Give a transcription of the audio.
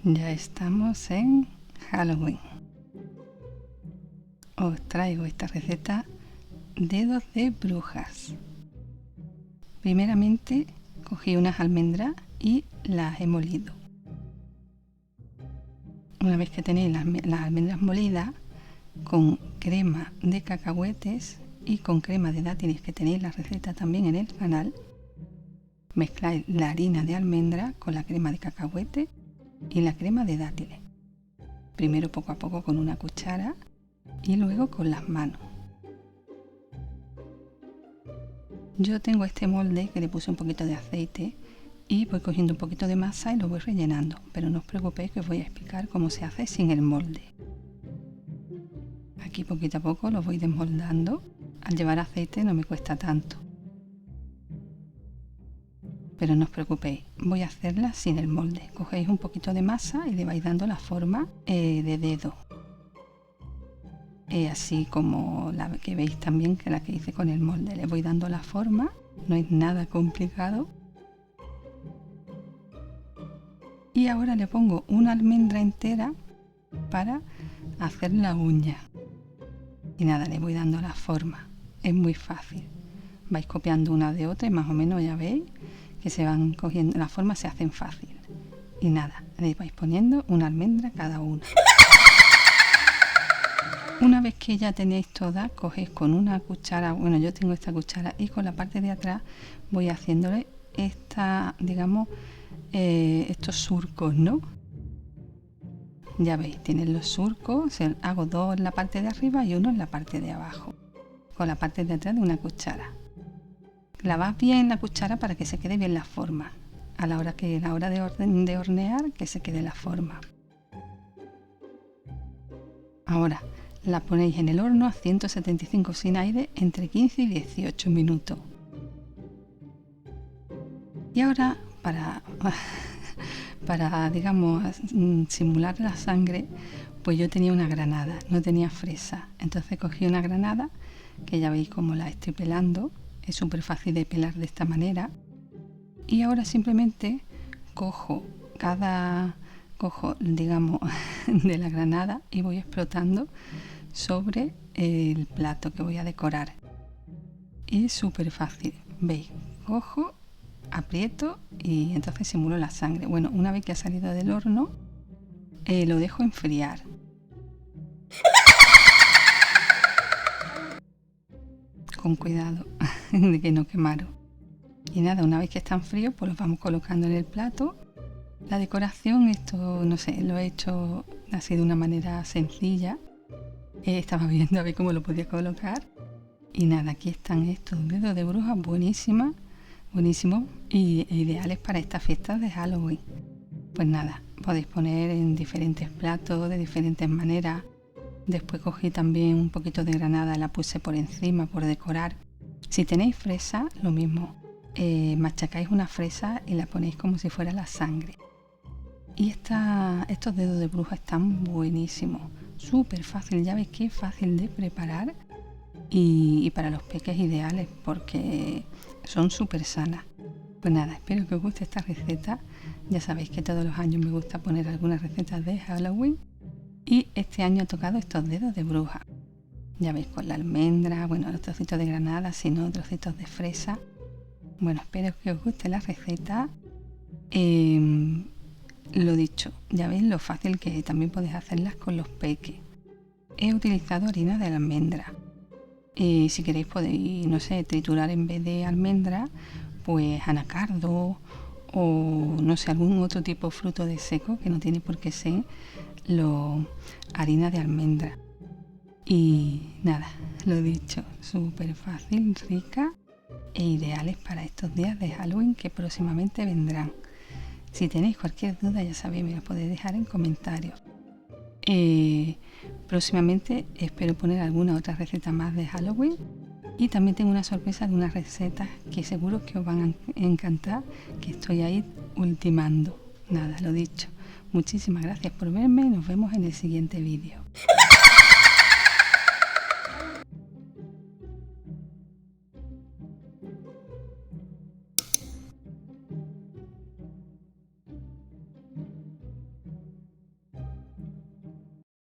Ya estamos en Halloween. Os traigo esta receta, dedos de brujas. Primeramente cogí unas almendras y las he molido. Una vez que tenéis las almendras molidas, con crema de cacahuetes y con crema de dátiles, que tenéis la receta también en el canal, mezcláis la harina de almendra con la crema de cacahuete y la crema de dátiles. Primero poco a poco con una cuchara y luego con las manos. Yo tengo este molde que le puse un poquito de aceite y voy cogiendo un poquito de masa y lo voy rellenando, pero no os preocupéis que os voy a explicar cómo se hace sin el molde. Aquí poquito a poco lo voy desmoldando. Al llevar aceite no me cuesta tanto, pero no os preocupéis, voy a hacerla sin el molde. Cogéis un poquito de masa y le vais dando la forma de dedo, así como la que veis también, que la que hice con el molde. Le voy dando la forma, no es nada complicado. Y ahora le pongo una almendra entera para hacer la uña. Y nada, le voy dando la forma. Es muy fácil. Vais copiando una de otra y más o menos ya veis que se van cogiendo, las formas se hacen fácil. Y nada, le vais poniendo una almendra cada una. Una vez que ya tenéis todas, cogéis con una cuchara, bueno, yo tengo esta cuchara, y con la parte de atrás voy haciéndole estos surcos, ¿no? Ya veis, tienen los surcos, hago dos en la parte de arriba y uno en la parte de abajo, con la parte de atrás de una cuchara. Lavad bien la cuchara para que se quede bien la forma, a la hora de hornear, que se quede la forma. Ahora la ponéis en el horno a 175 sin aire entre 15 y 18 minutos. Y ahora para digamos simular la sangre, pues yo tenía una granada, no tenía fresa. Entonces cogí una granada, que ya veis cómo la estoy pelando, es súper fácil de pelar de esta manera. Y ahora simplemente cojo digamos de la granada y voy explotando sobre el plato que voy a decorar. Y es súper fácil, veis, cojo, aprieto y entonces simulo la sangre. Bueno, una vez que ha salido del horno, lo dejo enfriar. Con cuidado de que no quemaros. Y nada, una vez que están fríos, pues los vamos colocando en el plato. La decoración, esto no sé, lo he hecho así de una manera sencilla. Estaba viendo a ver cómo lo podía colocar. Y nada, aquí están estos dedos de bruja buenísimos y ideales para estas fiestas de Halloween. Pues nada, podéis poner en diferentes platos de diferentes maneras. Después cogí también un poquito de granada, la puse por encima por decorar. Si tenéis fresa, lo mismo, machacáis una fresa y la ponéis como si fuera la sangre. Y estos dedos de bruja están buenísimos, súper fácil, ya veis que es fácil de preparar y para los peques ideales porque son súper sanas. Pues nada, espero que os guste esta receta. Ya sabéis que todos los años me gusta poner algunas recetas de Halloween y este año he tocado estos dedos de bruja. Ya veis, con la almendra, bueno, los trocitos de granada, sino trocitos de fresa. Bueno, espero que os guste la receta. Lo dicho, ya veis lo fácil que también podéis hacerlas con los peques. He utilizado harina de almendra. Si queréis podéis, no sé, triturar en vez de almendra, pues anacardo o no sé, algún otro tipo de fruto de seco, que no tiene por qué ser harina de almendra. Y nada, lo dicho, súper fácil, rica e ideales para estos días de Halloween que próximamente vendrán. Si tenéis cualquier duda, ya sabéis, me la podéis dejar en comentarios. Próximamente espero poner alguna otra receta más de Halloween y también tengo una sorpresa de unas recetas que seguro que os van a encantar, que estoy ahí ultimando. Nada, lo dicho, muchísimas gracias por verme y nos vemos en el siguiente vídeo.